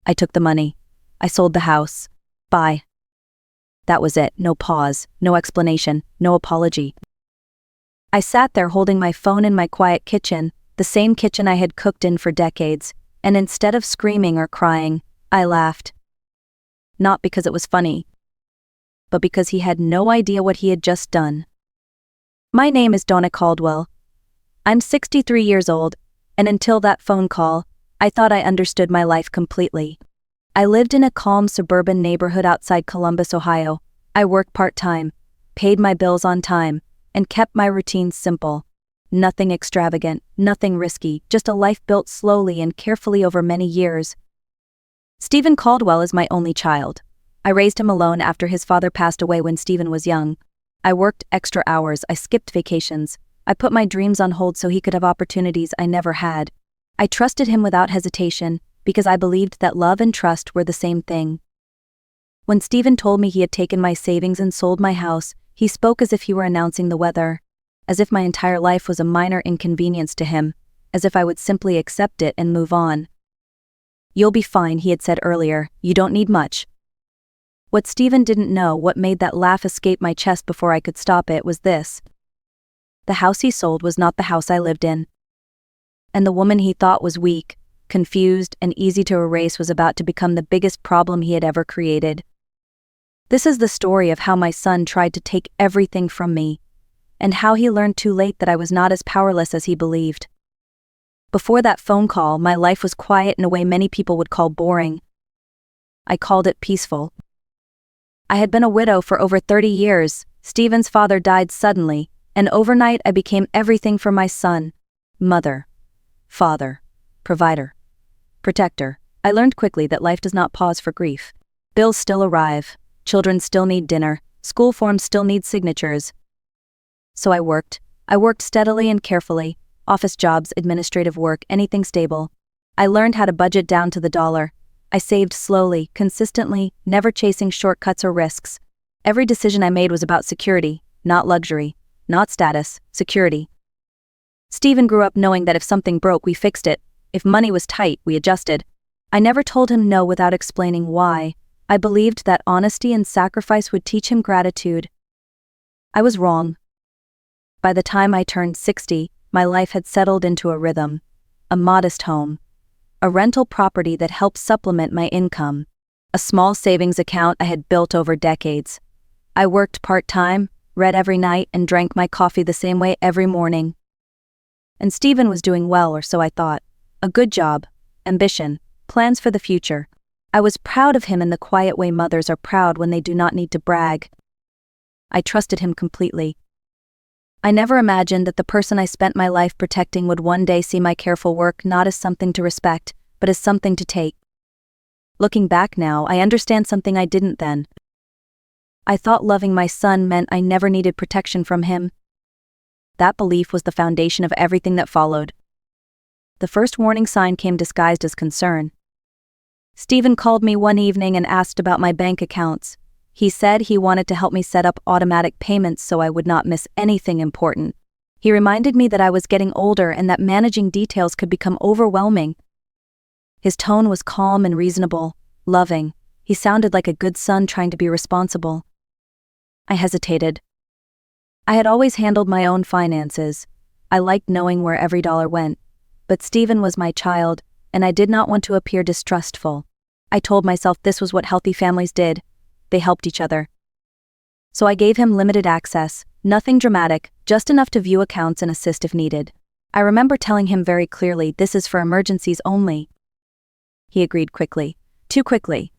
I took the money. I sold the house. Bye. That was it. No pause, no explanation, no apology. I sat there holding my phone in my quiet kitchen, the same kitchen I had cooked in for decades, and instead of screaming or crying, I laughed. Not because it was funny, but because he had no idea what he had just done. My name is Donna Caldwell. I'm 63 years old, and until that phone call, I thought I understood my life completely. I lived in a calm suburban neighborhood outside Columbus, Ohio. I worked part-time, paid my bills on time, and kept my routines simple. Nothing extravagant, nothing risky, just a life built slowly and carefully over many years. Stephen Caldwell is my only child. I raised him alone after his father passed away when Stephen was young. I worked extra hours, I skipped vacations. I put my dreams on hold so he could have opportunities I never had. I trusted him without hesitation, because I believed that love and trust were the same thing. When Stephen told me he had taken my savings and sold my house, he spoke as if he were announcing the weather, as if my entire life was a minor inconvenience to him, as if I would simply accept it and move on. "You'll be fine," he had said earlier, "you don't need much." What Stephen didn't know, what made that laugh escape my chest before I could stop it, was this. The house he sold was not the house I lived in. And the woman he thought was weak, confused, and easy to erase was about to become the biggest problem he had ever created. This is the story of how my son tried to take everything from me, and how he learned too late that I was not as powerless as he believed. Before that phone call, my life was quiet in a way many people would call boring. I called it peaceful. I had been a widow for over 30 years. Stephen's father died suddenly, and overnight I became everything for my son. Mother, father, provider, protector. I learned quickly that life does not pause for grief. Bills still arrive, children still need dinner, school forms still need signatures. So I worked steadily and carefully, office jobs, administrative work, anything stable. I learned how to budget down to the dollar. I saved slowly, consistently, never chasing shortcuts or risks. Every decision I made was about security, not luxury, not status, security. Stephen grew up knowing that if something broke, we fixed it. If money was tight, we adjusted. I never told him no without explaining why. I believed that honesty and sacrifice would teach him gratitude. I was wrong. By the time I turned 60, my life had settled into a rhythm, a modest home, a rental property that helped supplement my income, a small savings account I had built over decades. I worked part-time, read every night, and drank my coffee the same way every morning. And Stephen was doing well, or so I thought. A good job, ambition, plans for the future. I was proud of him in the quiet way mothers are proud when they do not need to brag. I trusted him completely. I never imagined that the person I spent my life protecting would one day see my careful work not as something to respect, but as something to take. Looking back now, I understand something I didn't then. I thought loving my son meant I never needed protection from him. That belief was the foundation of everything that followed. The first warning sign came disguised as concern. Stephen called me one evening and asked about my bank accounts. He said he wanted to help me set up automatic payments so I would not miss anything important. He reminded me that I was getting older and that managing details could become overwhelming. His tone was calm and reasonable, loving. He sounded like a good son trying to be responsible. I hesitated. I had always handled my own finances. I liked knowing where every dollar went. But Stephen was my child, and I did not want to appear distrustful. I told myself this was what healthy families did. They helped each other. So I gave him limited access, nothing dramatic, just enough to view accounts and assist if needed. I remember telling him very clearly, "This is for emergencies only." He agreed quickly, too quickly.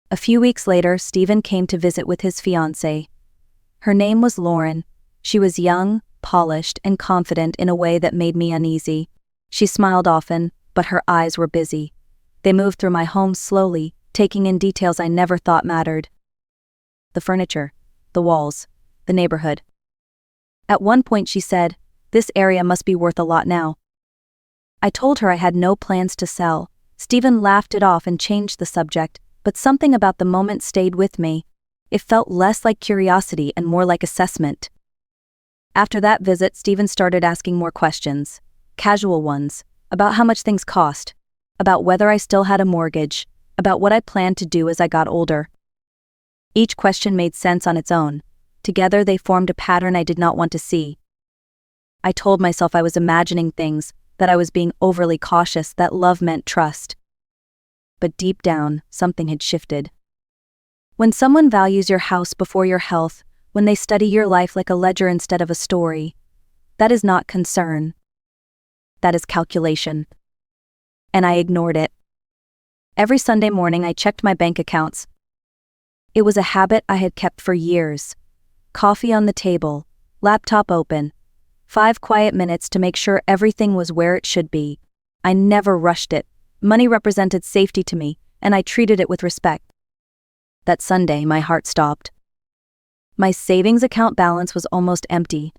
A few weeks later, Stephen came to visit with his fiancée. Her name was Lauren. She was young, polished, and confident in a way that made me uneasy. She smiled often, but her eyes were busy. They moved through my home slowly, taking in details I never thought mattered. The furniture, the walls, the neighborhood. At one point she said, "This area must be worth a lot now." I told her I had no plans to sell. Stephen laughed it off and changed the subject, but something about the moment stayed with me. It felt less like curiosity and more like assessment. After that visit, Stephen started asking more questions, casual ones, about how much things cost. about whether I still had a mortgage, about what I planned to do as I got older. Each question made sense on its own. Together they formed a pattern I did not want to see. I told myself I was imagining things, that I was being overly cautious, that love meant trust. But deep down, something had shifted. When someone values your house before your health, when they study your life like a ledger instead of a story, that is not concern. That is calculation. And I ignored it. Every Sunday morning I checked my bank accounts. It was a habit I had kept for years. Coffee on the table, laptop open, 5 quiet minutes to make sure everything was where it should be. I never rushed it. Money represented safety to me, and I treated it with respect. That Sunday, my heart stopped. My savings account balance was almost empty.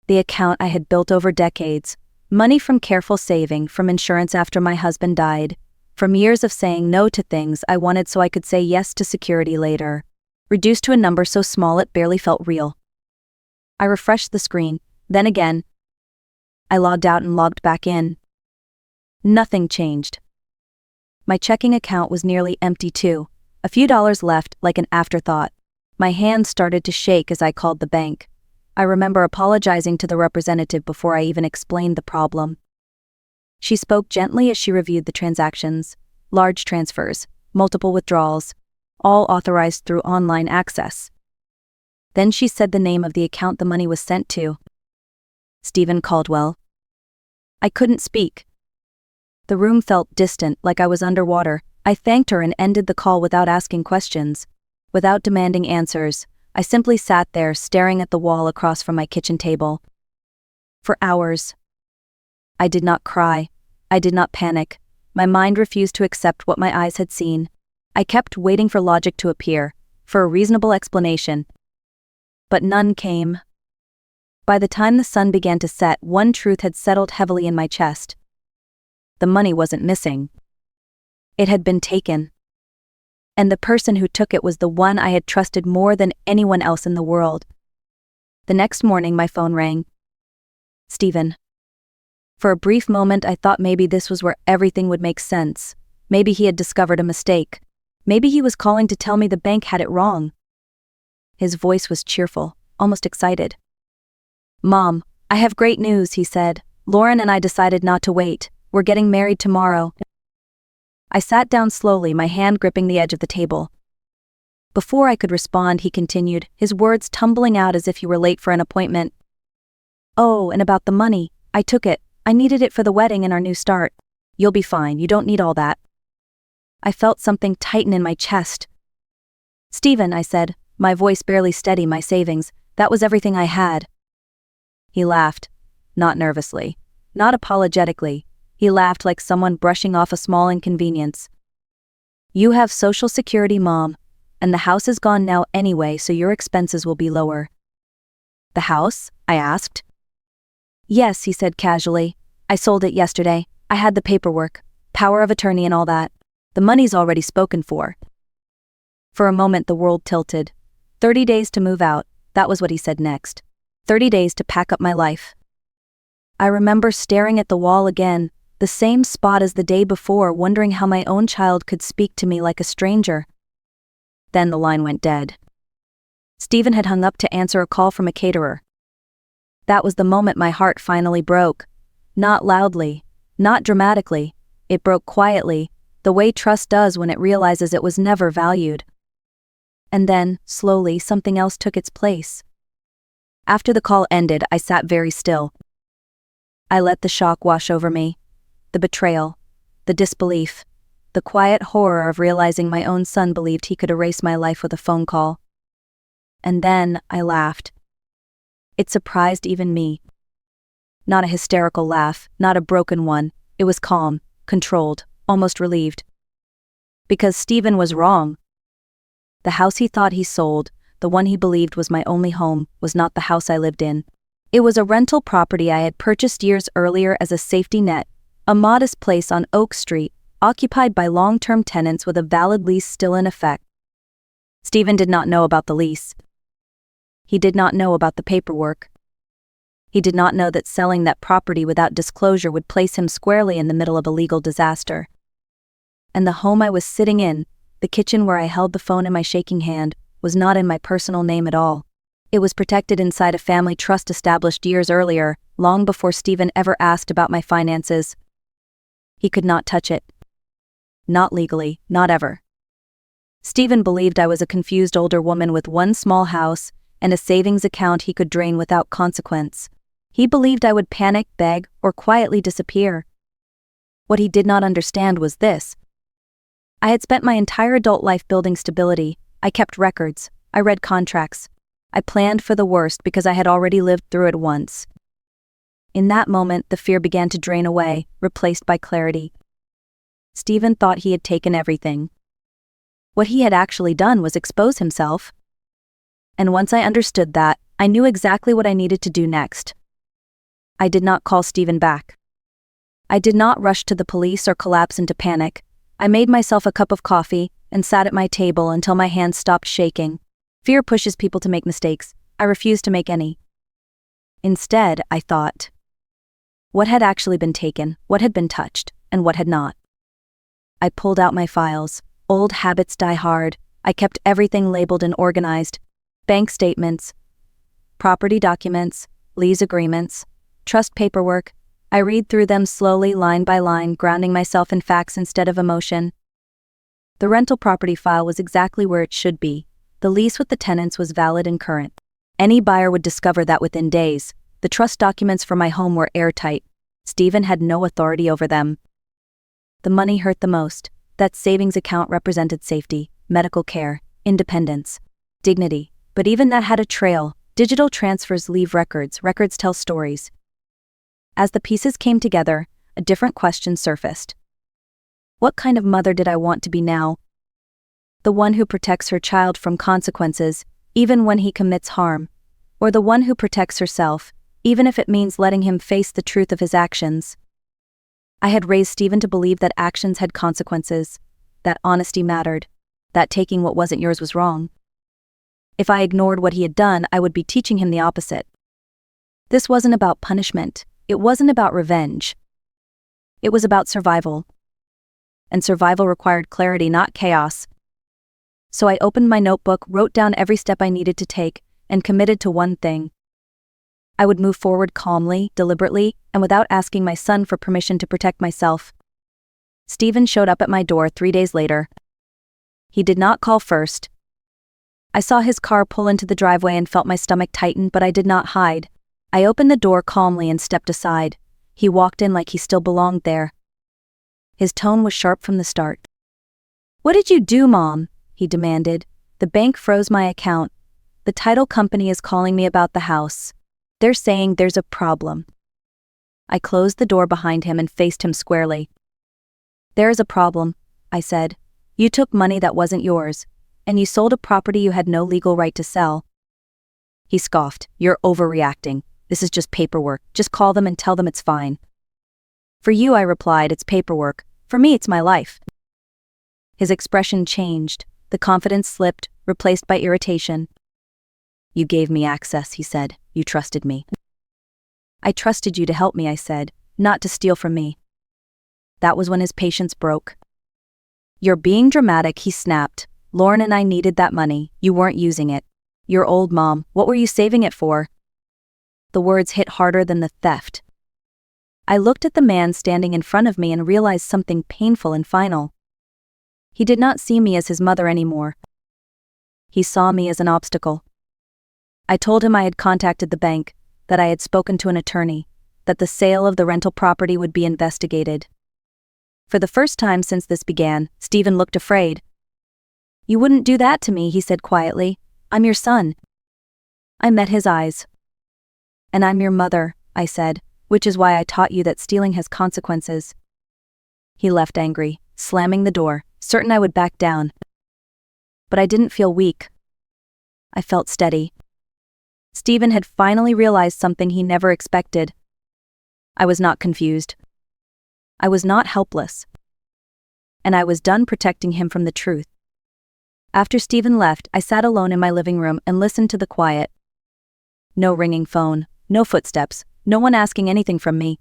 The account I had built over decades, money from careful saving, from insurance after my husband died, from years of saying no to things I wanted so I could say yes to security later, reduced to a number so small it barely felt real. I refreshed the screen, then again. I logged out and logged back in. Nothing changed. My checking account was nearly empty too, a few dollars left like an afterthought. My hands started to shake as I called the bank. I remember apologizing to the representative before I even explained the problem. She spoke gently as she reviewed the transactions, large transfers, multiple withdrawals, all authorized through online access. Then she said the name of the account the money was sent to. Stephen Caldwell. I couldn't speak. The room felt distant, like I was underwater. I thanked her and ended the call without asking questions, without demanding answers. I simply sat there staring at the wall across from my kitchen table. For hours. I did not cry. I did not panic. My mind refused to accept what my eyes had seen. I kept waiting for logic to appear, for a reasonable explanation. But none came. By the time the sun began to set, one truth had settled heavily in my chest. The money wasn't missing. It had been taken. And the person who took it was the one I had trusted more than anyone else in the world. The next morning my phone rang. Stephen. For a brief moment I thought maybe this was where everything would make sense. Maybe he had discovered a mistake. Maybe he was calling to tell me the bank had it wrong. His voice was cheerful, almost excited. Mom, I have great news, he said. Lauren and I decided not to wait. We're getting married tomorrow. I sat down slowly, my hand gripping the edge of the table. Before I could respond, he continued, his words tumbling out as if he were late for an appointment. Oh, and about the money, I took it. I needed it for the wedding and our new start. You'll be fine, you don't need all that. I felt something tighten in my chest. Stephen, I said, my voice barely steady, my savings, that was everything I had. He laughed, not nervously, not apologetically. He laughed like someone brushing off a small inconvenience. You have Social Security, Mom, and the house is gone now anyway, so your expenses will be lower. The house? I asked. Yes, he said casually. I sold it yesterday. I had the paperwork, power of attorney and all that. The money's already spoken for. For a moment the world tilted. 30 days to move out, that was what he said next. 30 days to pack up my life. I remember staring at the wall again, the same spot as the day before, wondering how my own child could speak to me like a stranger. Then the line went dead. Stephen had hung up to answer a call from a caterer. That was the moment my heart finally broke. Not loudly, not dramatically. It broke quietly, the way trust does when it realizes it was never valued. And then, slowly, something else took its place. After the call ended, I sat very still. I let the shock wash over me. The betrayal, the disbelief, the quiet horror of realizing my own son believed he could erase my life with a phone call. And then I laughed. It surprised even me. Not a hysterical laugh, not a broken one. It was calm, controlled, almost relieved. Because Stephen was wrong. The house he thought he sold, the one he believed was my only home, was not the house I lived in. It was a rental property I had purchased years earlier as a safety net, a modest place on Oak Street, occupied by long-term tenants with a valid lease still in effect. Stephen did not know about the lease. He did not know about the paperwork. He did not know that selling that property without disclosure would place him squarely in the middle of a legal disaster. And the home I was sitting in, the kitchen where I held the phone in my shaking hand, was not in my personal name at all. It was protected inside a family trust established years earlier, long before Stephen ever asked about my finances. He could not touch it. Not legally, not ever. Stephen believed I was a confused older woman with one small house and a savings account he could drain without consequence. He believed I would panic, beg, or quietly disappear. What he did not understand was this. I had spent my entire adult life building stability. I kept records. I read contracts. I planned for the worst because I had already lived through it once. In that moment, the fear began to drain away, replaced by clarity. Stephen thought he had taken everything. What he had actually done was expose himself. And once I understood that, I knew exactly what I needed to do next. I did not call Stephen back. I did not rush to the police or collapse into panic. I made myself a cup of coffee and sat at my table until my hands stopped shaking. Fear pushes people to make mistakes. I refused to make any. Instead, I thought. What had actually been taken, what had been touched, and what had not? I pulled out my files. Old habits die hard. I kept everything labeled and organized. Bank statements, property documents, lease agreements, trust paperwork. I read through them slowly, line by line, grounding myself in facts instead of emotion. The rental property file was exactly where it should be. The lease with the tenants was valid and current. Any buyer would discover that within days. The trust documents for my home were airtight. Stephen had no authority over them. The money hurt the most. That savings account represented safety, medical care, independence, dignity. But even that had a trail. Digital transfers leave records. Records tell stories. As the pieces came together, a different question surfaced. What kind of mother did I want to be now? The one who protects her child from consequences, even when he commits harm, or the one who protects herself, even if it means letting him face the truth of his actions? I had raised Stephen to believe that actions had consequences, that honesty mattered, that taking what wasn't yours was wrong. If I ignored what he had done, I would be teaching him the opposite. This wasn't about punishment. It wasn't about revenge. It was about survival. And survival required clarity, not chaos. So I opened my notebook, wrote down every step I needed to take, and committed to one thing. I would move forward calmly, deliberately, and without asking my son for permission to protect myself. Stephen showed up at my door 3 days later. He did not call first. I saw his car pull into the driveway and felt my stomach tighten, but I did not hide. I opened the door calmly and stepped aside. He walked in like he still belonged there. His tone was sharp from the start. "What did you do, Mom?" he demanded. "The bank froze my account. The title company is calling me about the house. They're saying there's a problem." I closed the door behind him and faced him squarely. "There is a problem," I said. "You took money that wasn't yours, and you sold a property you had no legal right to sell." He scoffed. "You're overreacting. This is just paperwork. Just call them and tell them it's fine." "For you," I replied, "it's paperwork. For me, it's my life." His expression changed. The confidence slipped, replaced by irritation. "You gave me access," he said. "You trusted me." "I trusted you to help me," I said, "not to steal from me." That was when his patience broke. "You're being dramatic," he snapped. "Lauren and I needed that money. You weren't using it. You're old, Mom. What were you saving it for?" The words hit harder than the theft. I looked at the man standing in front of me and realized something painful and final. He did not see me as his mother anymore. He saw me as an obstacle. I told him I had contacted the bank, that I had spoken to an attorney, that the sale of the rental property would be investigated. For the first time since this began, Stephen looked afraid. "You wouldn't do that to me," he said quietly. "I'm your son." I met his eyes. "And I'm your mother," I said, "which is why I taught you that stealing has consequences." He left angry, slamming the door, certain I would back down. But I didn't feel weak. I felt steady. Stephen had finally realized something he never expected. I was not confused. I was not helpless. And I was done protecting him from the truth. After Stephen left, I sat alone in my living room and listened to the quiet. No ringing phone, no footsteps, no one asking anything from me.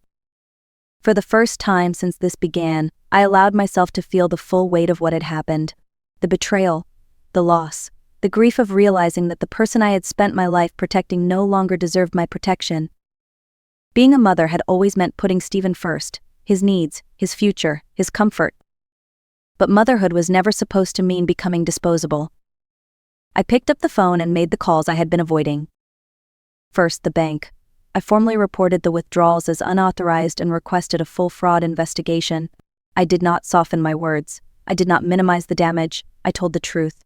For the first time since this began, I allowed myself to feel the full weight of what had happened. The betrayal, the loss, the grief of realizing that the person I had spent my life protecting no longer deserved my protection. Being a mother had always meant putting Stephen first, his needs, his future, his comfort. But motherhood was never supposed to mean becoming disposable. I picked up the phone and made the calls I had been avoiding. First, the bank. I formally reported the withdrawals as unauthorized and requested a full fraud investigation. I did not soften my words. I did not minimize the damage. I told the truth.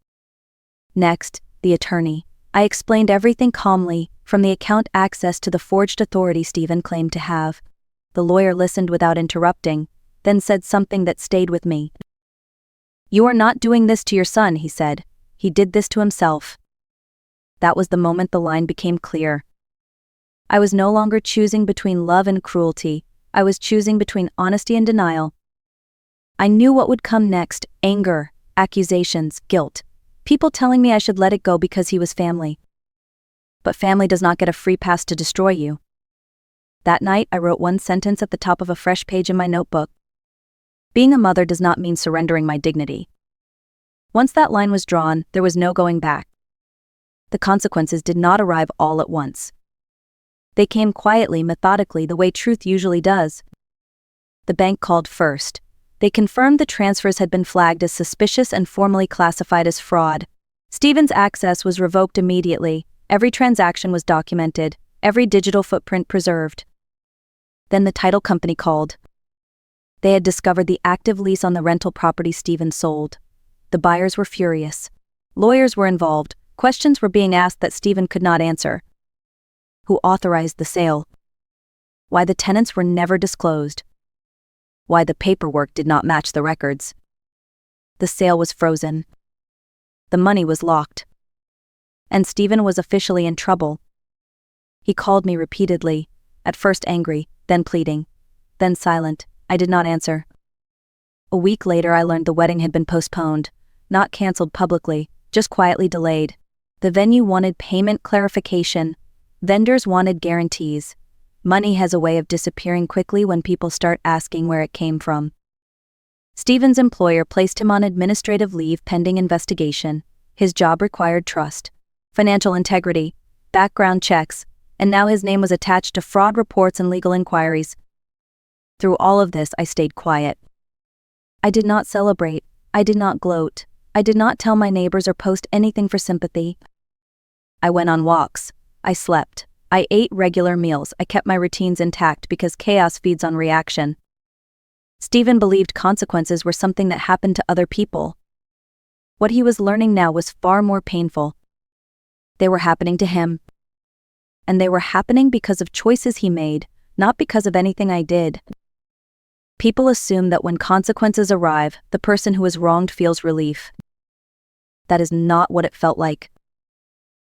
Next, the attorney. I explained everything calmly, from the account access to the forged authority Stephen claimed to have. The lawyer listened without interrupting, then said something that stayed with me. "You are not doing this to your son," he said. "He did this to himself." That was the moment the line became clear. I was no longer choosing between love and cruelty. I was choosing between honesty and denial. I knew what would come next: anger, accusations, guilt. People telling me I should let it go because he was family. But family does not get a free pass to destroy you. That night, I wrote one sentence at the top of a fresh page in my notebook. Being a mother does not mean surrendering my dignity. Once that line was drawn, there was no going back. The consequences did not arrive all at once. They came quietly, methodically, the way truth usually does. The bank called first. They confirmed the transfers had been flagged as suspicious and formally classified as fraud. Stephen's access was revoked immediately. Every transaction was documented, every digital footprint preserved. Then the title company called. They had discovered the active lease on the rental property Stephen sold. The buyers were furious. Lawyers were involved. Questions were being asked that Stephen could not answer. Who authorized the sale? Why the tenants were never disclosed? Why the paperwork did not match the records? The sale was frozen. The money was locked. And Stephen was officially in trouble. He called me repeatedly, at first angry, then pleading, then silent. I did not answer. A week later, I learned the wedding had been postponed, not canceled publicly, just quietly delayed. The venue wanted payment clarification. Vendors wanted guarantees. Money has a way of disappearing quickly when people start asking where it came from. Stephen's employer placed him on administrative leave pending investigation. His job required trust, financial integrity, background checks, and now his name was attached to fraud reports and legal inquiries. Through all of this, I stayed quiet. I did not celebrate. I did not gloat. I did not tell my neighbors or post anything for sympathy. I went on walks. I slept. I ate regular meals. I kept my routines intact because chaos feeds on reaction. Stephen believed consequences were something that happened to other people. What he was learning now was far more painful. They were happening to him. And they were happening because of choices he made, not because of anything I did. People assume that when consequences arrive, the person who is wronged feels relief. That is not what it felt like.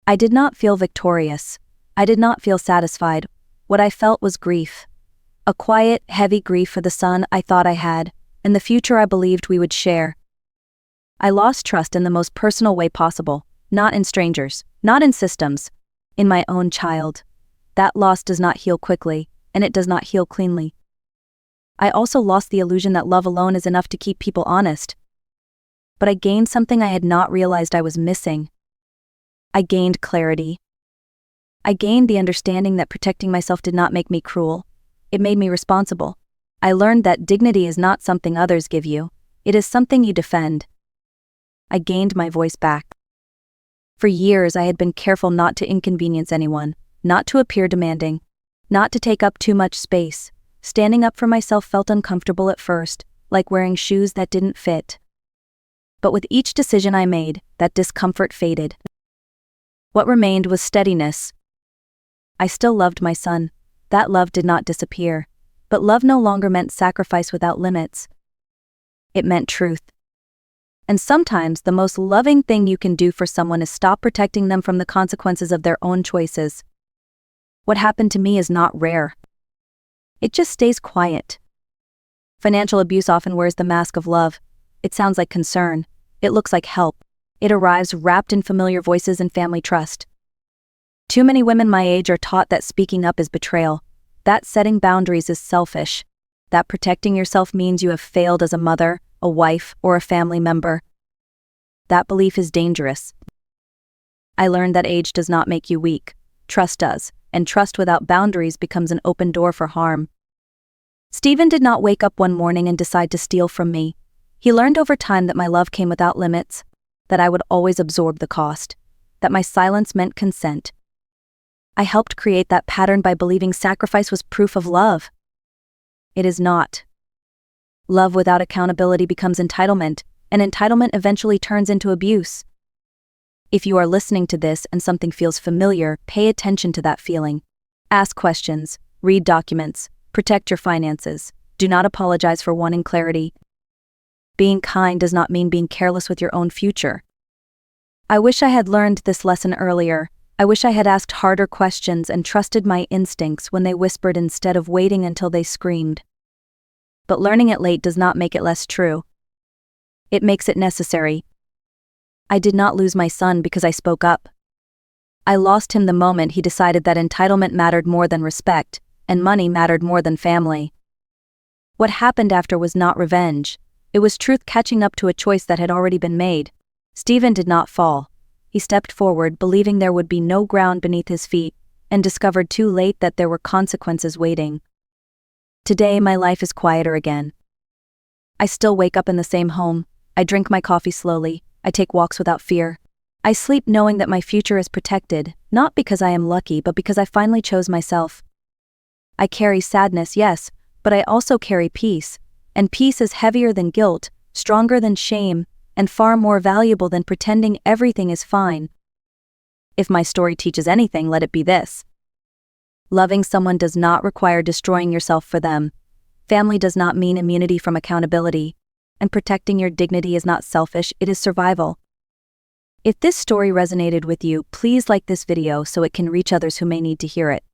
I did not feel victorious. I did not feel satisfied. What I felt was grief. A quiet, heavy grief for the son I thought I had, and the future I believed we would share. I lost trust in the most personal way possible, not in strangers, not in systems, in my own child. That loss does not heal quickly, and it does not heal cleanly. I also lost the illusion that love alone is enough to keep people honest. But I gained something I had not realized I was missing. I gained clarity. I gained the understanding that protecting myself did not make me cruel. It made me responsible. I learned that dignity is not something others give you. It is something you defend. I gained my voice back. For years I had been careful not to inconvenience anyone, not to appear demanding, not to take up too much space. Standing up for myself felt uncomfortable at first, like wearing shoes that didn't fit. But with each decision I made, that discomfort faded. What remained was steadiness. I still loved my son. That love did not disappear. But love no longer meant sacrifice without limits. It meant truth. And sometimes the most loving thing you can do for someone is stop protecting them from the consequences of their own choices. What happened to me is not rare. It just stays quiet. Financial abuse often wears the mask of love. It sounds like concern. It looks like help. It arrives wrapped in familiar voices and family trust. Too many women my age are taught that speaking up is betrayal, that setting boundaries is selfish, that protecting yourself means you have failed as a mother, a wife, or a family member. That belief is dangerous. I learned that age does not make you weak, trust does, and trust without boundaries becomes an open door for harm. Stephen did not wake up one morning and decide to steal from me. He learned over time that my love came without limits, that I would always absorb the cost, that my silence meant consent. I helped create that pattern by believing sacrifice was proof of love. It is not. Love without accountability becomes entitlement, and entitlement eventually turns into abuse. If you are listening to this and something feels familiar, pay attention to that feeling. Ask questions, read documents, protect your finances. Do not apologize for wanting clarity. Being kind does not mean being careless with your own future. I wish I had learned this lesson earlier. I wish I had asked harder questions and trusted my instincts when they whispered instead of waiting until they screamed. But learning it late does not make it less true. It makes it necessary. I did not lose my son because I spoke up. I lost him the moment he decided that entitlement mattered more than respect, and money mattered more than family. What happened after was not revenge. It was truth catching up to a choice that had already been made. Stephen did not fall. He stepped forward, believing there would be no ground beneath his feet, and discovered too late that there were consequences waiting. Today, my life is quieter again. I still wake up in the same home. I drink my coffee slowly. I take walks without fear. I sleep knowing that my future is protected, not because I am lucky, but because I finally chose myself. I carry sadness, yes, but I also carry peace, and peace is heavier than guilt, stronger than shame, and far more valuable than pretending everything is fine. If my story teaches anything, let it be this. Loving someone does not require destroying yourself for them. Family does not mean immunity from accountability, and protecting your dignity is not selfish, it is survival. If this story resonated with you, please like this video so it can reach others who may need to hear it.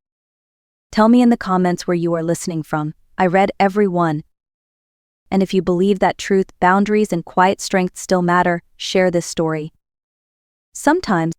Tell me in the comments where you are listening from. I read every one. And if you believe that truth, boundaries, and quiet strength still matter, share this story. Sometimes,